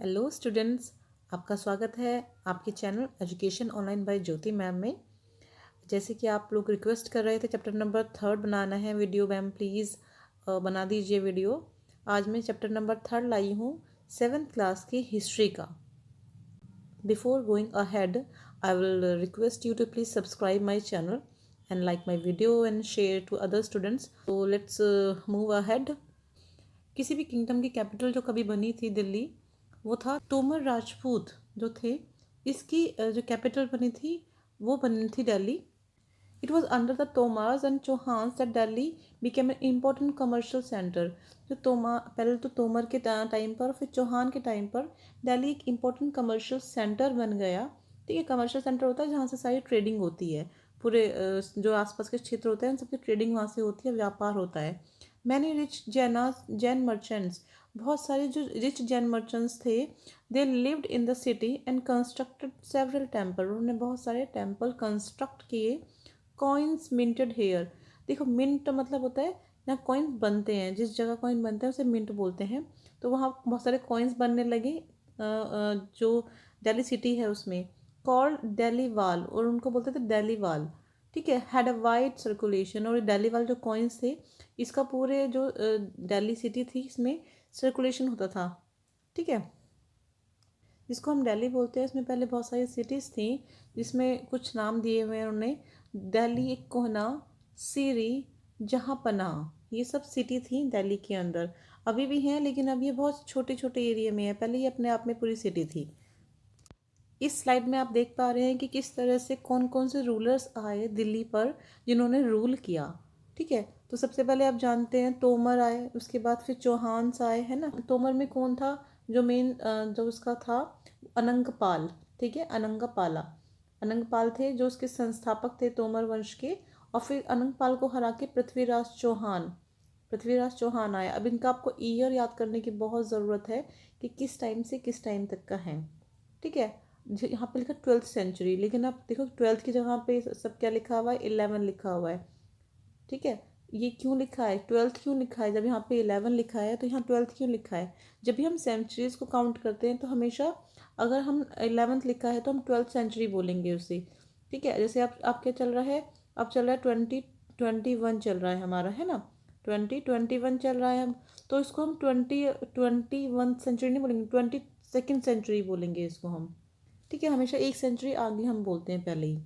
Hello students, आपका स्वागत है आपके चैनल एजुकेशन ऑनलाइन बाय ज्योति मैम में। जैसे कि आप लोग रिक्वेस्ट कर रहे थे चैप्टर नंबर 3 बनाना है वीडियो, मैम प्लीज़ बना दीजिए वीडियो। आज मैं चैप्टर नंबर 3 लाई हूँ 7th क्लास की हिस्ट्री का। Before going ahead I will request you to please subscribe my channel and like my video and share to other students. तो let's move ahead. किसी भी किंगडम की capital जो कभी बनी थी दिल्ली, वो था तोमर राजपूत जो थे। इसकी जो कैपिटल बनी थी वो बनी थी Delhi. It was under the Tomars and Chauhans that Delhi became an important commercial centre. जो पहले तो तोमर के टाइम पर, फिर चौहान के टाइम पर दिल्ली एक इम्पोर्टेंट कमर्शियल सेंटर बन गया। ठीक है, कमर्शियल सेंटर होता है जहाँ से सारी ट्रेडिंग होती है। पूरे जो आसपास के क्षेत्र होते हैं उन सबकी ट्रेडिंग वहाँ से होती है, व्यापार होता है। मैनी रिच जैन मर्चेंट्स, बहुत सारे जो रिच जैन मर्चेंट्स थे, they lived in the city and constructed several temple. उन्होंने बहुत सारे टेम्पल कंस्ट्रक्ट किए। कॉइन्स मिंटेड हेयर, देखो मिंट मतलब होता है यहाँ कॉइन्स बनते हैं, जिस जगह कॉइन बनते हैं उसे मिंट बोलते हैं। तो वहाँ बहुत सारे कॉइन्स बनने लगे जो दिल्ली सिटी है उसमें। कॉल्ड दिल्ली वाल, और उनको बोलते थे दिल्ली वाल। ठीक है, हैड अ वाइड सर्कुलेशन, और दिल्ली वाल जो कॉइन्स थे इसका पूरे जो दिल्ली सिटी थी इसमें सर्कुलेशन होता था। ठीक है, जिसको हम दिल्ली बोलते हैं। इसमें पहले बहुत सारी सिटीज़ थी जिसमें कुछ नाम दिए हुए हैं उन्होंने। दिल्ली, कोहना, सीरी, जहाँ पनाह, ये सब सिटी थी दिल्ली के अंदर। अभी भी हैं लेकिन अब ये बहुत छोटे छोटे एरिया में है, पहले ये अपने आप में पूरी सिटी थी। इस स्लाइड में आप देख पा रहे हैं कि किस तरह से कौन कौन से रूलर्स आए दिल्ली पर जिन्होंने रूल किया। ठीक है, तो सबसे पहले आप जानते हैं तोमर आए, उसके बाद फिर चौहान्स आए, है ना। तोमर में कौन था जो मेन जो उसका था? अनंगपाल। ठीक है, अनंगपाला, अनंगपाल थे जो उसके संस्थापक थे तोमर वंश के। और फिर अनंगपाल को हरा के पृथ्वीराज चौहान आया। अब इनका आपको ईयर याद करने की बहुत ज़रूरत है कि किस टाइम से किस टाइम तक का है। ठीक है, यहाँ पे लिखा 12th सेंचुरी, लेकिन आप देखो 12th की जगह पे सब क्या लिखा हुआ है? 11 लिखा हुआ है। ठीक है, ये क्यों लिखा है? 12th क्यों लिखा है? जब यहाँ पे 11 लिखा है तो यहाँ 12th क्यों लिखा है? जब भी हम सेंचुरीज को काउंट करते हैं तो हमेशा अगर हम 11th लिखा है तो हम 12th सेंचुरी बोलेंगे उसे। ठीक है, जैसे आप क्या चल रहा है? अब चल रहा है 2021 चल रहा है हमारा, है ना। 2021 चल रहा है हम, तो इसको हम 21 सेंचुरी नहीं बोलेंगे, 22nd सेंचुरी बोलेंगे इसको हम। ठीक है, हमेशा एक सेंचुरी आगे हम बोलते हैं पहले ही।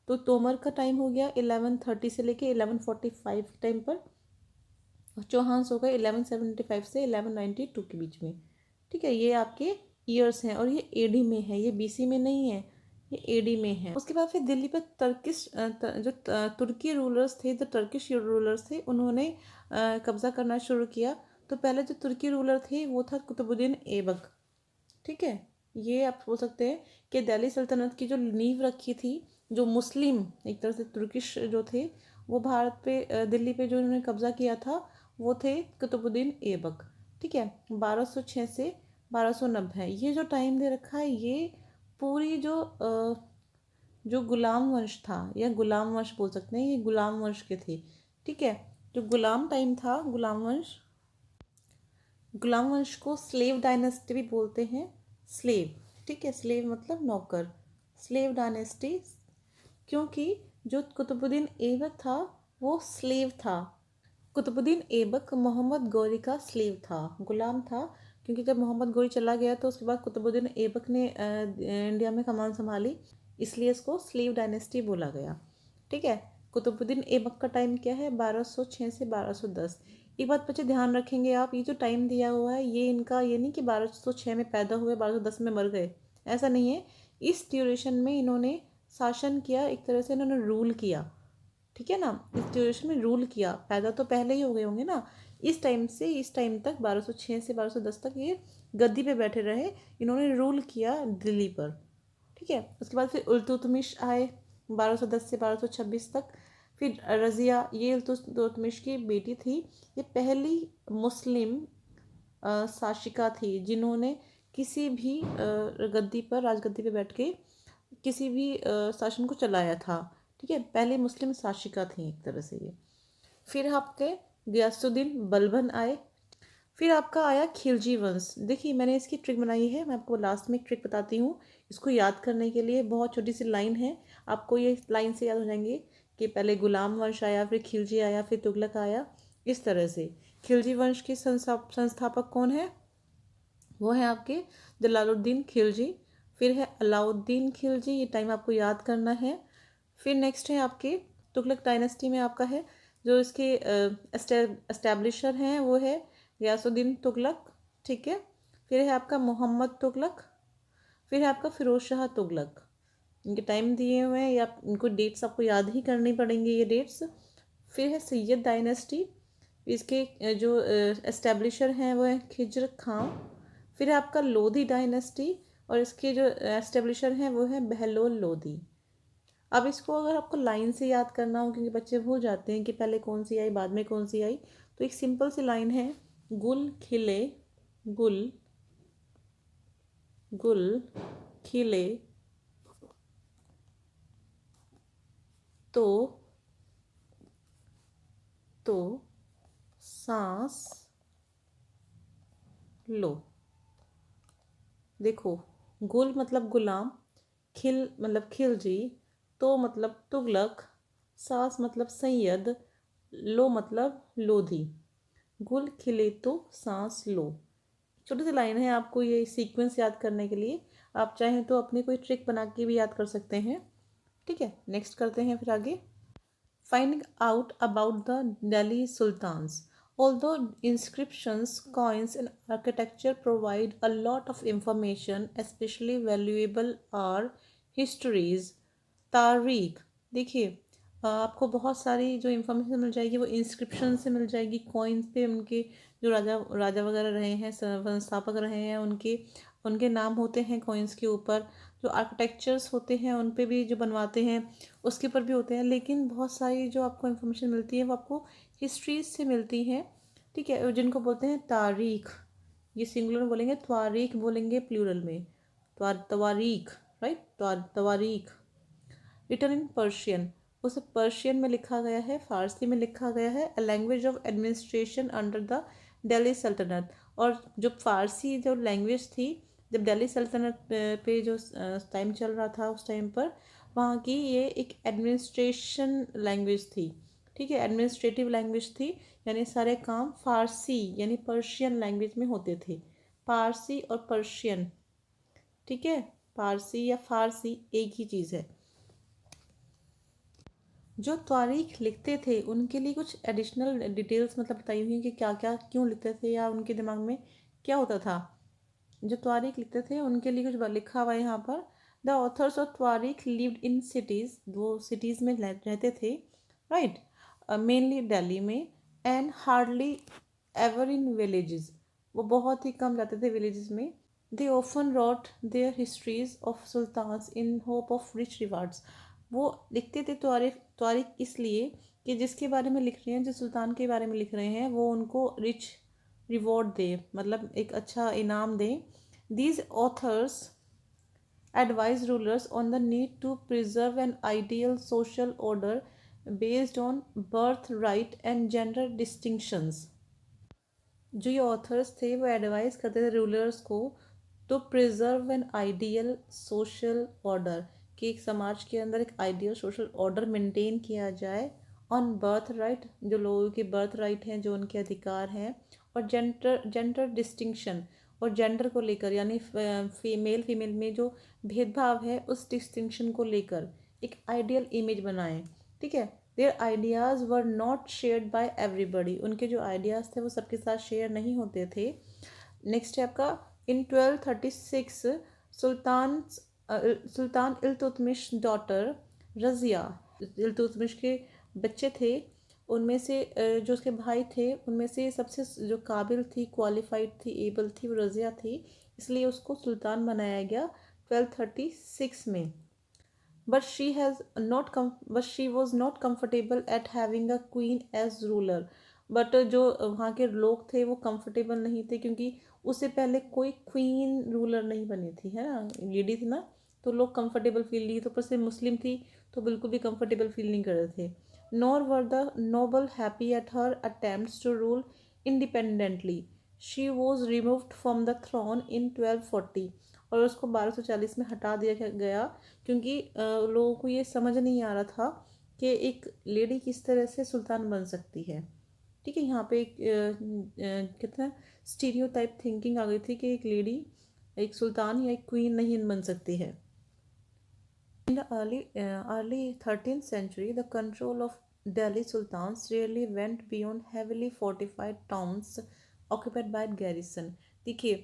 तो तोमर का टाइम हो गया 1130 से लेके 1145 टाइम पर, और चौहान्स हो गए 1175 से 1192 के बीच में। ठीक है, ये आपके ईयर्स हैं, और ये एडी में है, ये बीसी में नहीं है, ये एडी में है। उसके बाद फिर दिल्ली पर तुर्की रूलर्स थे, जो टर्किश रूलर्स थे, उन्होंने कब्जा करना शुरू किया। तो पहले जो तुर्की रूलर थे वो था कुतुबुद्दीन ऐबक। ठीक है, ये आप बोल सकते हैं कि दिल्ली सल्तनत की जो नींव रखी थी, जो मुस्लिम एक तरह से तुर्किश जो थे, वो भारत पे दिल्ली पे जो उन्होंने कब्जा किया था वो थे कुतुबुद्दीन ऐबक। ठीक है, 1206 से 1290, ये जो टाइम दे रखा है ये पूरी जो गुलाम वंश था, या गुलाम वंश बोल सकते हैं, ये गुलाम वंश के थे। ठीक है, जो गुलाम टाइम था, गुलाम वंश को स्लेव डायनेस्टी भी बोलते हैं। स्लेव, ठीक है, स्लेव मतलब नौकर, स्लेव डायनेस्टी। क्योंकि जो कुतुबुद्दीन ऐबक था वो स्लेव था। कुतुबुद्दीन ऐबक मोहम्मद गौरी का स्लेव था, गुलाम था। क्योंकि जब मोहम्मद गौरी चला गया तो उसके बाद कुतुबुद्दीन ऐबक ने इंडिया में कमान संभाली, इसलिए इसको स्लेव डायनेस्टी बोला गया। ठीक है, कुतुबुद्दीन ऐबक का टाइम क्या है? 1206 से 1210। एक बात बच्चे ध्यान रखेंगे आप, ये जो टाइम दिया हुआ है ये इनका ये नहीं कि 1206 में पैदा हुए 1210 में मर गए, ऐसा नहीं है। इस ड्यूरेशन में इन्होंने शासन किया, एक तरह से इन्होंने रूल किया। ठीक है ना, इस ड्यूरेशन में रूल किया, पैदा तो पहले ही हो गए होंगे ना। इस टाइम से इस टाइम तक 1206 से 1210 तक ये गद्दी पे बैठे रहे, इन्होंने रूल किया दिल्ली पर। ठीक है, उसके बाद फिर इल्तुतमिश आए 1210 से 1226 तक। फिर रज़िया, ये इल्तुतमिश की बेटी थी, ये पहली मुस्लिम शासिका थी जिन्होंने किसी भी गद्दी पर, राजगद्दी पे बैठ के किसी भी शासन को चलाया था। ठीक है, पहले मुस्लिम शासिका थी एक तरह से ये। फिर आपके गयासुद्दीन बलबन आए, फिर आपका आया खिलजी वंश। देखिए मैंने इसकी ट्रिक बनाई है, मैं आपको लास्ट में एक ट्रिक बताती हूँ। इसको याद करने के लिए बहुत छोटी सी लाइन है, आपको ये लाइन से याद हो जाएंगे कि पहले गुलाम वंश आया, फिर खिलजी आया, फिर तुगलक आया, इस तरह से। खिलजी वंश के संस्थापक कौन है? वो है आपके जलालुद्दीन खिलजी। फिर है अलाउद्दीन खिलजी, ये टाइम आपको याद करना है। फिर नेक्स्ट है आपके तुगलक डायनेस्टी में आपका है जो इसके एस्टेब्लिशर हैं वो है गयासुद्दीन तुगलक, ठीक है। फिर है आपका मोहम्मद तुगलक। फिर है आपका फिरोज शाह तुगलक। इनके टाइम दिए हुए हैं, या इनको डेट्स आपको याद ही करनी पड़ेंगी ये डेट्स। फिर है सैयद डायनेस्टी, इसके जो एस्टेब्लिशर हैं वो है खिज्र खां। फिर है आपका लोधी डायनेस्टी, और इसके जो एस्टेब्लिशर हैं वो है बहलोल लोधी। अब इसको अगर आपको लाइन से याद करना हो, क्योंकि बच्चे भूल जाते हैं कि पहले कौन सी आई बाद में कौन सी आई, तो एक सिंपल सी लाइन है, गुल खिले, गुल गुल खिले तो तो सांस लो। देखो, गुल मतलब गुलाम, खिल मतलब खिलजी, तो मतलब तुगलक, सास मतलब सैयद, लो मतलब लोधी। गुल खिले तो सांस लो। छोटी सी लाइन है, आपको ये सीक्वेंस याद करने के लिए आप चाहें तो अपनी कोई ट्रिक बना के भी याद कर सकते हैं, ठीक है। नेक्स्ट करते हैं फिर आगे। Finding out about the Delhi Sultans. Although inscriptions, coins, and architecture provide a lot of information, especially valuable are histories, तारीख। देखिए आपको बहुत सारी जो इंफॉर्मेशन मिल जाएगी वो इंस्क्रिप्शन से मिल जाएगी, कॉइन्स पे उनके जो राजा राजा वगैरह रहे हैं, संस्थापक रहे हैं, उनके उनके नाम होते हैं कॉइन्स के ऊपर। जो आर्किटेक्चर्स होते हैं उन पे भी जो बनवाते हैं उसके ऊपर भी होते हैं। लेकिन बहुत सारी जो आपको इन्फॉर्मेशन मिलती है वो आपको हिस्ट्रीज से मिलती है, ठीक है, जिनको बोलते हैं तारीख। ये सिंगुलर में बोलेंगे, त्वारीख बोलेंगे प्लूरल में, तवारीख, right, Tawarikh. Written in Persian, उसे पर्शियन में लिखा गया है, फारसी में लिखा गया है, a language of administration under the Delhi सल्तनत। और जो फारसी जो लैंग्वेज थी जब दिल्ली सल्तनत पे जो टाइम चल रहा था उस टाइम पर, वहाँ की ये एक एडमिनिस्ट्रेशन लैंग्वेज थी, ठीक है, एडमिनिस्ट्रेटिव लैंग्वेज थी। यानी सारे काम फारसी यानी पर्शियन लैंग्वेज में होते थे। पारसी और पर्शियन, ठीक है, पारसी या फारसी एक ही चीज़ है। जो तारीख लिखते थे उनके लिए कुछ एडिशनल डिटेल्स मतलब बताई हुई हैं कि क्या क्या क्यों लिखते थे या उनके दिमाग में क्या होता था। जो तारीख लिखते थे उनके लिए कुछ लिखा हुआ है यहाँ पर। The authors of tarikh lived in cities, वो सिटीज़ में रहते थे, राइट, मेनली दिल्ली में, and hardly ever in villages, वो बहुत ही कम जाते थे विलेजेस में। They often wrote their histories of sultans in hope of rich rewards, वो लिखते थे तारीख इसलिए कि जिसके बारे में लिख रहे हैं, जिस सुल्तान के बारे में लिख रहे हैं, वो उनको रिच रिवॉर्ड दे, मतलब एक अच्छा इनाम दे। These authors advise rulers on the need to preserve an ideal social order based on birthright and gender distinctions। जो ये ऑथर्स थे वो एडवाइस करते थे रूलर्स को to preserve an ideal social order, कि एक समाज के अंदर एक आइडियल सोशल ऑर्डर मेंटेन किया जाए, ऑन बर्थ राइट, जो लोगों के बर्थ राइट हैं, जो उनके अधिकार हैं, और जेंडर डिस्टिंक्शन, और जेंडर को लेकर यानी फीमेल में जो भेदभाव है उस डिस्टिंक्शन को लेकर एक आइडियल इमेज बनाएं, ठीक है। There ideas were not shared by everybody, उनके जो आइडियाज़ थे वो सबके साथ शेयर नहीं होते थे। नेक्स्ट है आपका, इन 1236 सुल्तान सुल्तान इल्तुतमिश डॉटर रज़िया, इल्तुतमिश के बच्चे थे, उनमें से जो उसके भाई थे उनमें से सबसे जो काबिल थी, क्वालिफाइड थी, एबल थी, वो रज़िया थी, इसलिए उसको सुल्तान बनाया गया 1236 में। but she was not comfortable at having a queen as ruler। But जो वहाँ के लोग थे वो कंफर्टेबल नहीं थे, क्योंकि उससे पहले कोई क्वीन रूलर नहीं बनी थी, है ना, लेडी थी ना, तो लोग कंफर्टेबल फील नहीं, तो ऊपर से मुस्लिम थी तो बिल्कुल भी कंफर्टेबल फील नहीं कर रहे थे। Nor were the noble happy at her attempts to rule independently, she was removed from the throne in 1240, और उसको 1240 में हटा दिया गया, क्योंकि लोगों को ये समझ नहीं आ रहा था कि एक लेडी किस तरह से सुल्तान बन सकती है। ठीक है, यहाँ पे एक कितना स्टीरियोटाइप थिंकिंग आ गई थी कि एक लेडी एक सुल्तान या एक क्वीन नहीं बन सकती है। In the early 13th century, the control of Delhi sultans rarely went beyond heavily fortified towns occupied by garrison. देखिए,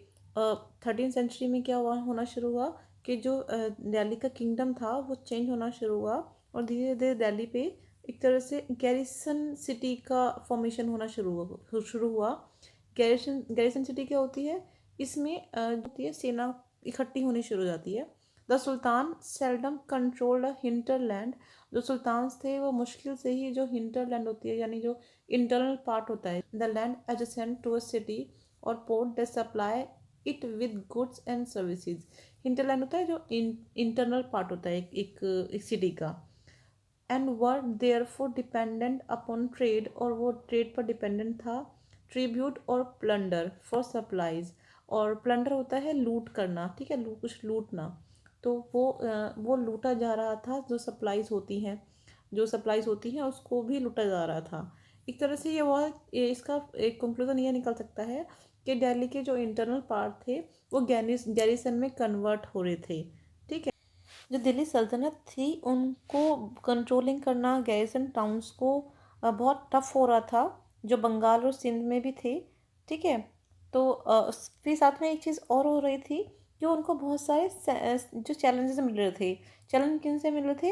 13th सेंचुरी में क्या हुआ होना शुरू हुआ कि जो दिल्ली का किंगडम था वो चेंज होना शुरू हुआ, और धीरे धीरे दिल्ली पे एक तरह से गैरिसन सिटी का फॉर्मेशन होना शुरू हुआ। गैरिसन सिटी क्या होती है, इसमें होती है सेना इकट्ठी होनी शुरू हो जाती है। The sultan seldom controlled hinterland, जो सुल्तान्स थे वो मुश्किल से ही जो हिंटरलैंड होती है यानी जो इंटरनल पार्ट होता है, the land adjacent to a city और port they supply it with goods and services. Hinterland होता है जो इंटरनल पार्ट होता है एक सिटी का। And were therefore dependent upon trade, और वो ट्रेड पर डिपेंडेंट था। ट्रिब्यूट और प्लंडर फॉर सप्लाईज, और प्लंडर होता है लूट करना, ठीक है, कुछ लूटना। तो वो लूटा जा रहा था, जो सप्लाईज होती हैं उसको भी लूटा जा रहा था। एक तरह से इसका एक कंक्लूजन ये निकल सकता है कि दिल्ली के जो इंटरनल पार्ट थे वो गैरिसन में कन्वर्ट हो रहे थे। ठीक है, जो दिल्ली सल्तनत थी उनको कंट्रोलिंग करना गैरिसन टाउन्स को बहुत टफ हो रहा था, जो बंगाल और सिंध में भी थे। ठीक है, तो फिर साथ में एक चीज़ और हो रही थी कि उनको बहुत सारे जो चैलेंजेस मिल रहे थे। चैलेंज किन से मिल रहे थे?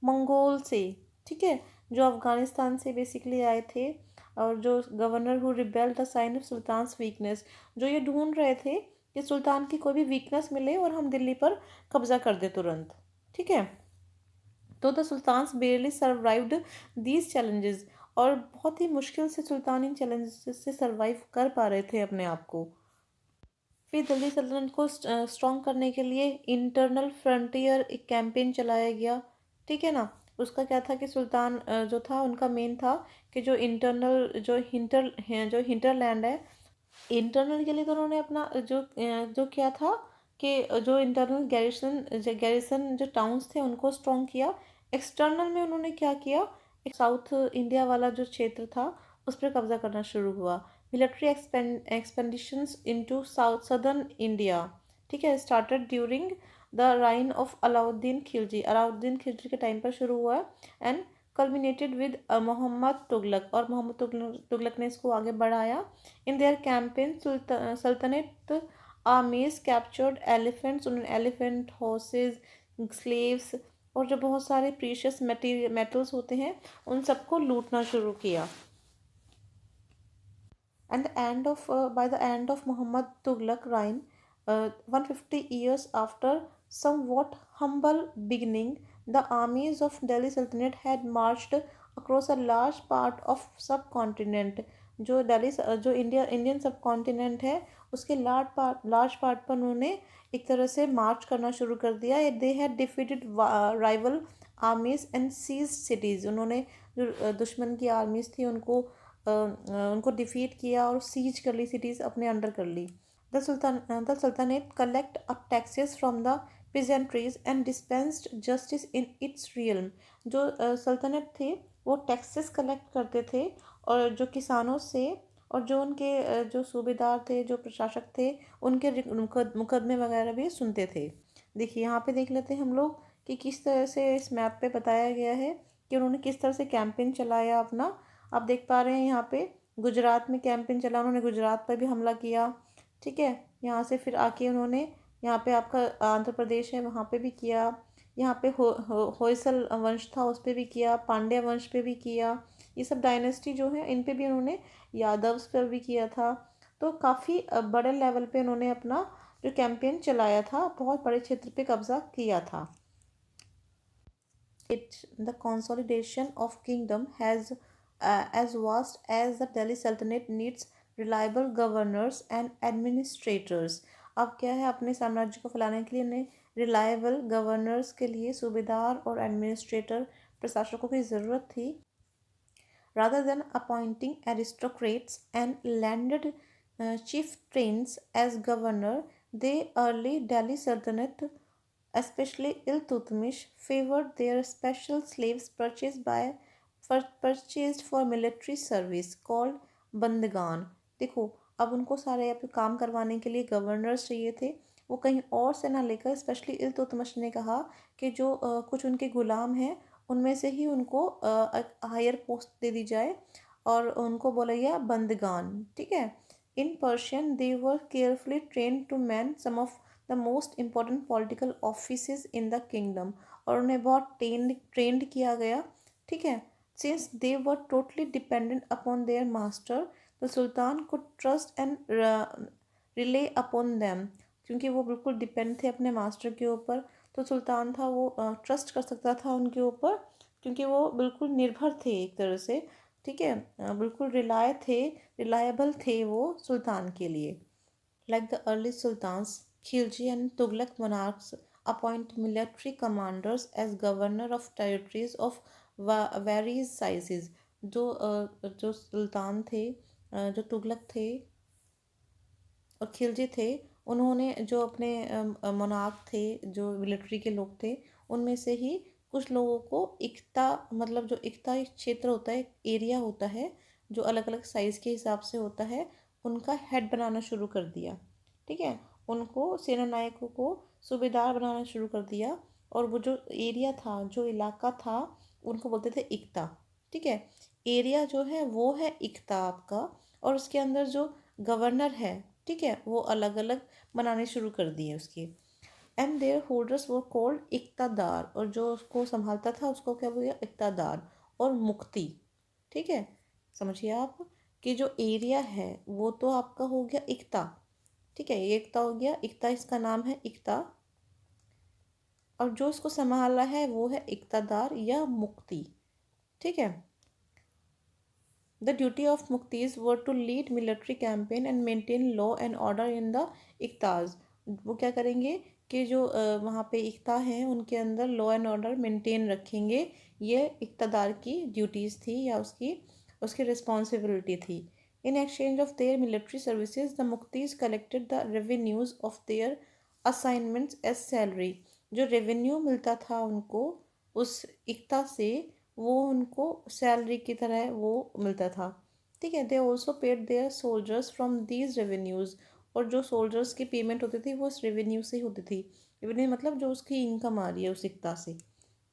मंगोल से। ठीक है, जो अफ़गानिस्तान से बेसिकली आए थे, और जो governor who rebelled the sign of sultans weakness, जो ये ढूंढ रहे थे कि सुल्तान की कोई भी वीकनेस मिले और हम दिल्ली पर कब्जा कर दे तुरंत। ठीक है, तो the sultans barely survived these challenges, और बहुत ही मुश्किल से सुल्तान इन चैलेंजेस से सर्वाइव कर पा रहे थे अपने आप को। फिर दिल्ली सल्तनत को स्ट्रॉन्ग करने के लिए इंटरनल फ्रंटियर एक कैंपेन चलाया गया। ठीक है ना, उसका क्या था कि सुल्तान जो था उनका मेन था कि जो इंटरनल जो हिंटरलैंड है, इंटरनल के लिए तो उन्होंने अपना जो क्या था कि जो इंटरनल गैरिसन जो टाउन्स थे उनको स्ट्रॉन्ग किया। एक्सटर्नल में उन्होंने क्या किया, एक साउथ इंडिया वाला जो क्षेत्र था उस पर कब्जा करना शुरू हुआ। Military expeditions into south southern India, ठीक है, started during the reign of Alauddin Khilji के टाइम पर शुरू हुआ, and culminated with Muhammad Tughlaq, और मोहम्मद तुगलक ने इसको आगे बढ़ाया। इन देयर कैंपेन सल्तनत आर्मीज कैप्चर्ड एलिफेंट्स, उन्होंने एलिफेंट, हॉर्सेज, स्लेव्स और जो बहुत सारे प्रीशियस मेटल्स होते हैं उन सबको लूटना शुरू किया। And by the end of Muhammad Tughlaq reign, 150 years after somewhat humble beginning, the armies of Delhi Sultanate had marched across a large part of subcontinent. जो इंडियन सब कॉन्टिनेंट है उसके लार्ज पार्ट पर उन्होंने एक तरह से मार्च करना शुरू कर दिया। They had defeated rival armies and seize cities, उन्होंने जो दुश्मन की आर्मीज थी उनको डिफीट किया और सीज कर ली, सिटीज़ अपने अंडर कर ली। The sultanate collect taxes from the peasantries and dispensed justice in its realm. जो सल्तनत थे वो टैक्सेस कलेक्ट करते थे, और जो किसानों से और जो उनके जो सूबेदार थे, जो प्रशासक थे, उनके मुकदमे वगैरह भी सुनते थे। देखिए यहाँ पे देख लेते हैं हम लोग कि किस तरह से इस मैप पे बताया गया है कि उन्होंने किस तरह से कैंपेन चलाया अपना। आप देख पा रहे हैं यहाँ पे गुजरात में कैंपेन चला, उन्होंने गुजरात पर भी हमला किया। ठीक है, यहाँ से फिर आके उन्होंने यहाँ पे आपका आंध्र प्रदेश है वहाँ पे भी किया, यहाँ पे होयसल वंश था उस पर भी किया, पांड्या वंश पे भी किया, ये सब डायनेस्टी जो है इन पे भी उन्होंने, यादव्स पर भी किया था। तो काफ़ी बड़े लेवल पे उन्होंने अपना जो कैंपेन चलाया था, बहुत बड़े क्षेत्र पे कब्जा किया था। The consolidation of kingdom has as vast as the Delhi Sultanate needs reliable governors and administrators. अब क्या है, अपने साम्राज्य को फैलाने के लिए उन्हें रिलायबल गवर्नर्स के लिए सूबेदार और एडमिनिस्ट्रेटर प्रशासकों की ज़रूरत थी। Rather than appointing aristocrats and landed chieftains as governor. The early Delhi Sultanate, especially Iltutmish, favored their special slaves purchased for military service called बंदगान। देखो, अब उनको सारे यहाँ पे काम करवाने के लिए गवर्नर्स चाहिए थे। वो कहीं और से ना लेकर स्पेशली इल्तुतमिश ने कहा कि जो कुछ उनके गुलाम हैं उनमें से ही उनको हायर पोस्ट दे दी जाए और उनको बोला गया बंदगान। ठीक है। In Persian they were carefully train to man some of the most important political offices in the kingdom, और उन्हें बहुत ट्रेंड किया गया। ठीक है। Since they were totally dependent upon their master, the sultan could trust and rely upon them. क्योंकि वो बिल्कुल डिपेंड थे अपने मास्टर के ऊपर, तो सुल्तान था वो ट्रस्ट कर सकता था उनके ऊपर, क्योंकि वो बिल्कुल निर्भर थे एक तरह से। ठीक है। बिल्कुल रिलायबल थे वो सुल्तान के लिए। Like the early sultans, Khilji and Tughlaq monarchs appoint military commanders as governor of territories of various sizes। जो सुल्तान थे, जो तुगलक थे और खिलजी थे, उन्होंने जो अपने मोनार्क थे, जो मिलिट्री के लोग थे, उनमें से ही कुछ लोगों को इक्ता, मतलब जो इक्ता एक क्षेत्र होता है, एक एरिया होता है जो अलग अलग साइज़ के हिसाब से होता है, उनका हेड बनाना शुरू कर दिया। ठीक है। उनको सेना नायकों को सूबेदार बनाना शुरू कर दिया, और वो जो एरिया था, जो इलाका था, उनको बोलते थे इक्ता। ठीक है। एरिया जो है वो है इक्ता आपका, और उसके अंदर जो गवर्नर है, ठीक है, वो अलग अलग बनाने शुरू कर दिए उसके। एंड देयर होल्डर्स वो कॉल्ड इक्तादार, और जो उसको संभालता था उसको क्या बोल गया, इक्तादार और मुक्ति। ठीक है। समझिए आप कि जो एरिया है वो तो आपका हो गया इक्ता। ठीक है, ये इक्ता हो गया, इक्ता इसका नाम है इक्ता, और जो इसको संभाला है वो है इक्तादार या मुक्ति। ठीक है। The duty of muktis were to lead military campaign and maintain law and order in the इक्ताज। वो क्या करेंगे कि जो वहाँ पे इक्ता हैं उनके अंदर लॉ एंड ऑर्डर मेंटेन रखेंगे। ये इक्तदार की ड्यूटीज़ थी या उसकी उसकी रिस्पॉन्सिबिलिटी थी। In exchange of their military services the muqtis collected the revenues of their assignments as salary. जो रेवेन्यू मिलता था उनको उस इक्ता से, वो उनको सैलरी की तरह वो मिलता था। ठीक है। They also paid their soldiers from these revenues, और जो सोल्जर्स की पेमेंट होती थी वो उस रेवेन्यू से ही होती थी। रेवेन्यू मतलब जो उसकी इनकम आ रही है उस इक्ता से।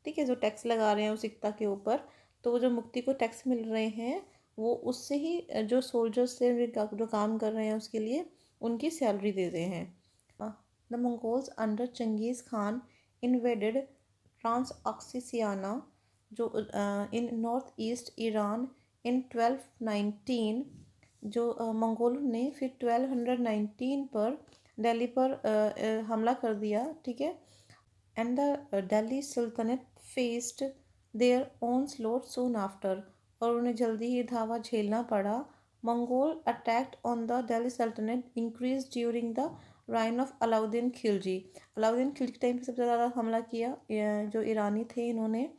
ठीक है। जो टैक्स लगा रहे हैं उस इक्ता के ऊपर, तो वो जो मुक्ति को टैक्स मिल रहे हैं वो उससे ही जो सोल्जर्स से जो काम कर रहे हैं उसके लिए उनकी सैलरी दे रहे हैं। The Mongols under Genghis Khan invaded Transoxiana, जो in north east Iran in 1219। जो मंगोलों ने फिर 1219 पर दिल्ली पर हमला कर दिया। ठीक है। And the Delhi sultanate faced their onslaught soon after, और उन्हें जल्दी ही धावा झेलना पड़ा। Mongol attacked on the Delhi सल्तनत increase during the reign of Alauddin Khilji. Alauddin Khilji के टाइम पे सबसे ज़्यादा हमला किया जो ईरानी थे इन्होंने।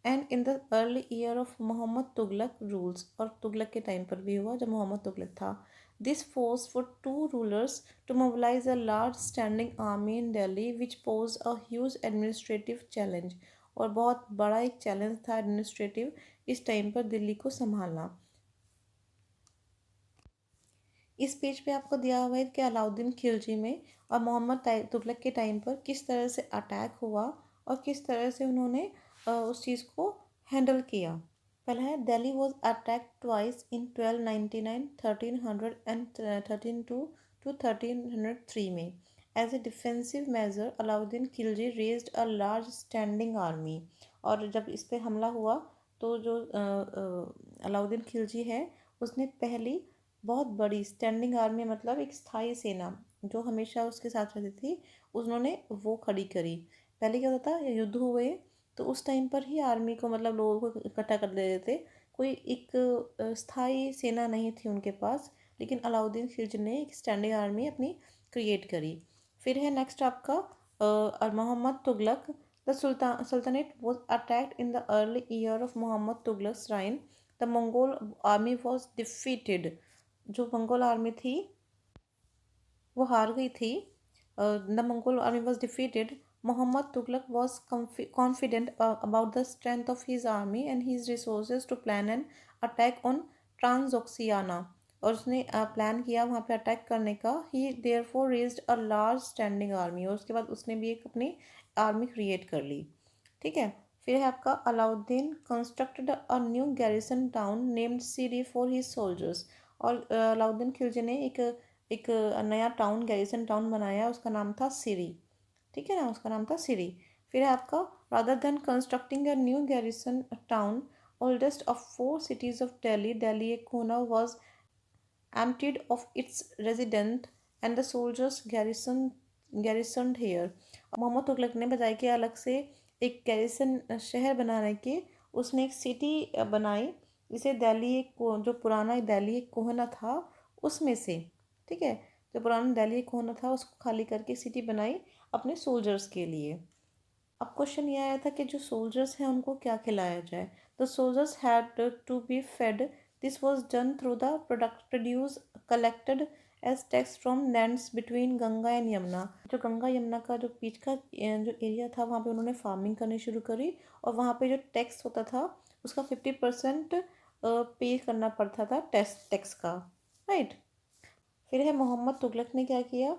And in the early year of Mohammad Tughlaq rules, और तुगलक के टाइम पर भी हुआ जब मोहम्मद तुगलक था। This force for two rulers to mobilise a large standing army in Delhi which pose a huge administrative challenge, और बहुत बड़ा एक चैलेंज था एडमिनिस्ट्रेटिव इस टाइम पर दिल्ली को संभालना। इस पेज पे आपको दिया हुआ है कि अलाउद्दीन खिलजी में और मोहम्मद तुगलक के टाइम पर किस तरह से अटैक हुआ और किस तरह से उन्होंने उस चीज़ को हैंडल किया। पहला है Delhi was attack twice in 1299, 1300 and 1302 to 1303 में। As a defensive measure Alauddin Khilji raised a large standing army, और जब इस पर हमला हुआ तो जो अलाउद्दीन खिलजी है उसने पहली बहुत बड़ी स्टैंडिंग आर्मी, मतलब एक स्थायी सेना जो हमेशा उसके साथ रहती थी, उन्होंने वो खड़ी करी। पहले क्या होता था, युद्ध हुए तो उस टाइम पर ही आर्मी को, मतलब लोगों को इकट्ठा कर देते थे। कोई एक स्थायी सेना नहीं थी उनके पास, लेकिन अलाउद्दीन खिलजी ने एक स्टैंडिंग आर्मी अपनी क्रिएट करी। फिर है नेक्स्ट आपका Muhammad Tughlaq. The sultanate was attacked in the early year of Mohammad Tughlaq reign. The Mongol army was defeated. जो मंगोल आर्मी थी वो हार गई थी. The Mongol army was defeated. Muhammad Tughlaq was confident about the strength of his army and his resources to plan an attack on Transoxiana. और उसने plan किया वहाँ पे अटैक करने का. He therefore raised a large standing army. और उसके बाद उसने भी एक अपनी आर्मी क्रिएट कर ली. ठीक है. फिर है आपका Alauddin constructed a new garrison town named Siri for his soldiers. और अलाउद्दीन खिलजी ने एक नया टाउन गैरिसन टाउन बनाया. उसका नाम था सिरी. ठीक है ना, उसका नाम था सिरी. फिर है आपका rather than constructing a new garrison town oldest of 4 cities of Delhi, Delhi एक कोना was emptied of its resident and the soldiers garrisoned here. Mohammad Tughlaq ने बजाय के अलग से एक गैरिसन शहर बनाने के उसने एक सिटी बनाई. इसे दिल्ली एक जो पुराना दिल्ली एक कोहना था उसमें से. ठीक है, जो पुराना दिल्ली एक कोहना था उसको खाली करके सिटी बनाई अपने सोल्जर्स के लिए. अब क्वेश्चन ये आया था कि जो सोल्जर्स हैं उनको क्या खिलाया जाए. The soldiers had to be fed. This was done through the produce collected as tax from lands between Ganga and Yamuna. जो गंगा यमुना का जो बीच का जो एरिया था वहाँ पे उन्होंने फार्मिंग करनी शुरू करी. और वहाँ पे जो टैक्स होता था उसका 50% पे करना पड़ता था टैक्स का. राइट. फिर है मोहम्मद तुगलक ने क्या किया.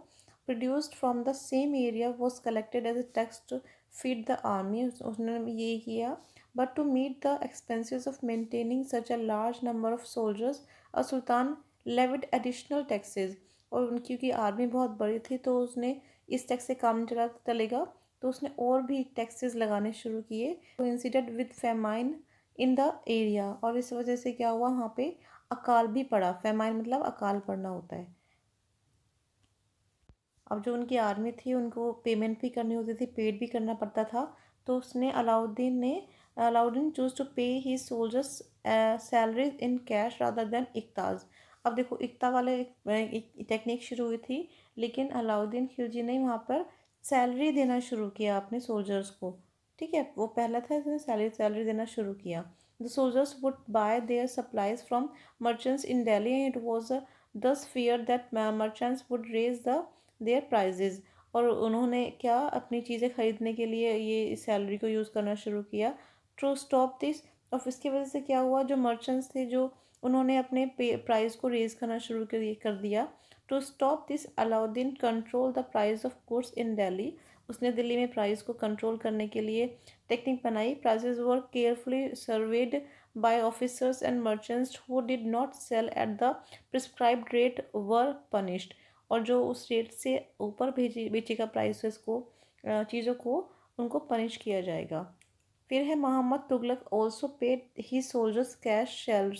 Produced from the same area was collected as a tax to feed the army. उसने ये किया. But to meet the expenses of maintaining such a large number of soldiers a sultan levied additional taxes. और क्योंकि army बहुत बड़ी थी तो उसने इस टैक्स से काम चलेगा तो उसने और भी टैक्सेस लगाने शुरू किए. तो incident with famine in the area. और इस वजह से क्या हुआ, वहाँ पे अकाल भी पड़ा. फेमाइन मतलब अकाल पड़ना होता है. अब जो उनकी आर्मी थी उनको पेमेंट भी करनी होती थी, पेड भी करना पड़ता था. तो उसने Alauddin chose to pay his soldiers salaries in cash rather than iqtas. अब देखो इक्ता वाले एक टेक्निक शुरू हुई थी लेकिन अलाउद्दीन खिलजी ने वहाँ पर सैलरी देना शुरू किया अपने सोल्जर्स को. ठीक है, वो पहला था इसने सैलरी देना शुरू किया. The soldiers would buy there supplies from merchants in Delhi and it was thus feared that merchants would raise their prices. और उन्होंने क्या अपनी चीज़ें खरीदने के लिए ये सैलरी को यूज़ करना शुरू किया. To stop this. और इसकी वजह से क्या हुआ, जो मर्चेंट्स थे जो उन्होंने अपने प्राइस को रेज करना शुरू कर दिया. To stop this Alauddin control the price of goods in Delhi. उसने दिल्ली में प्राइस को कंट्रोल करने के लिए टेक्निक बनाई. Prices were carefully served by officers and merchants who did not sell at the prescribed rate were punished. और जो उस रेट से ऊपर बेचेगा प्राइसेस को चीज़ों को उनको पनिश किया जाएगा. फिर है Mohammad Tughlaq also paid his soldiers cash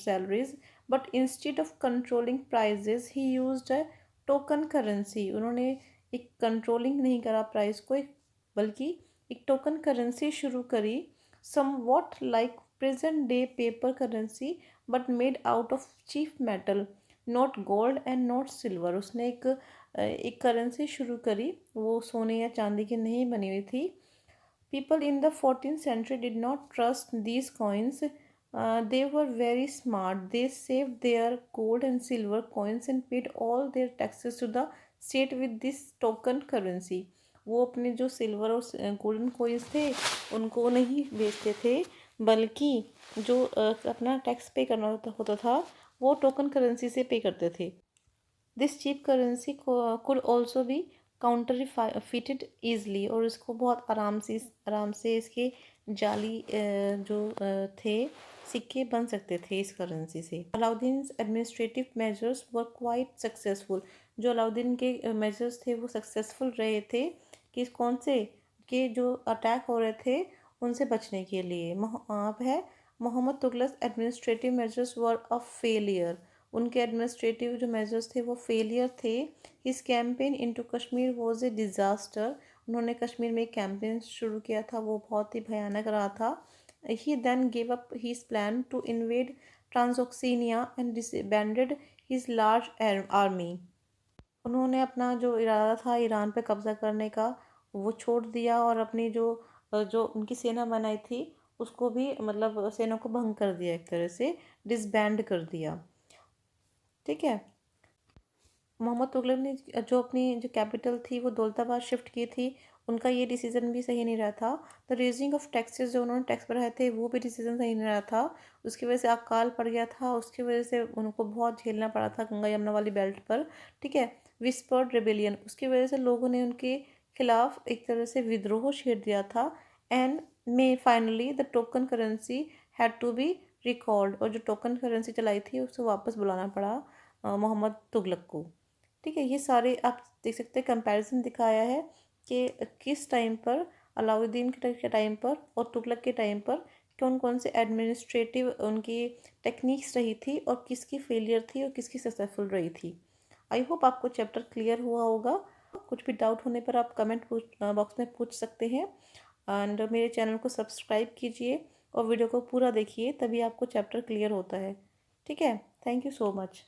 salaries but instead of controlling prices he used a token currency. उन्होंने एक कंट्रोलिंग नहीं करा प्राइस को, बल्कि एक टोकन करेंसी शुरू करी. somewhat like present day paper currency but made out of cheap metal, not gold and not silver. उसने एक करेंसी शुरू करी, वो सोने या चांदी की नहीं बनी हुई थी. People in the 14th century did not trust these coins. They were very smart. They saved their gold and silver coins and paid all their taxes to the state with this token currency. वो अपने जो silver और golden coins थे उनको नहीं बेचते थे, बल्कि जो अपना टैक्स पे करना होता था वो टोकन करेंसी से पे करते थे. This cheap currency could also be counterfeited easily. और इसको बहुत आराम से इसके जाली जो थे सिक्के बन सकते थे इस करेंसी से. Alauddin administrative measures were quite successful. जो अलाउद्दीन के मेजर्स थे वो सक्सेसफुल रहे थे कि कौन से के जो अटैक हो रहे थे उनसे बचने के लिए. अब है Mohammad Tughlaq administrative measures were a failure. उनके एडमिनिस्ट्रेटिव जो मेजर्स थे वो फेलियर थे. His campaign into Kashmir was a disaster. उन्होंने कश्मीर में एक कैंपेन शुरू किया था, वो बहुत ही भयानक रहा था. He then give up his plan to invade Transoxiana and disbanded his large army. उन्होंने अपना जो इरादा था ईरान पे कब्ज़ा करने का वो छोड़ दिया और अपनी जो उनकी सेना बनाई थी उसको भी मतलब सेना को भंग कर दिया, एक तरह से डिसबैंड कर दिया. ठीक है. मोहम्मद तुगलक ने जो अपनी जो कैपिटल थी वो दौलताबाद शिफ्ट की थी, उनका ये डिसीजन भी सही नहीं रहा था। द रेजिंग ऑफ टैक्सेस, जो उन्होंने टैक्स बढ़ाए थे वो भी डिसीजन सही नहीं रहा था। उसकी वजह से अकाल पड़ गया था, उसकी वजह से उनको बहुत झेलना पड़ा था गंगा यमुना वाली बेल्ट पर। ठीक है। विस्पर्ड रेबेलियन, उसकी वजह से लोगों ने उनके खिलाफ एक तरह से विद्रोह छेड़ दिया था। And may finally the token currency had to be recalled, और जो टोकन करेंसी चलाई थी उसको वापस बुलाना पड़ा मोहम्मद तुगलक को। ठीक है। ये सारे आप देख सकते हैं, कंपैरिजन दिखाया है कि किस टाइम पर अलाउद्दीन के टाइम पर और तुगलक के टाइम पर कौन कौन से एडमिनिस्ट्रेटिव उनकी टेक्निक्स रही थी और किसकी फेलियर थी और किसकी सक्सेसफुल रही थी। आई होप आपको चैप्टर क्लियर हुआ होगा। कुछ भी डाउट होने पर आप कमेंट बॉक्स में पूछ सकते हैं। एंड मेरे चैनल को सब्सक्राइब कीजिए और वीडियो को पूरा देखिए, तभी आपको चैप्टर क्लियर होता है। ठीक है। Thank you so much.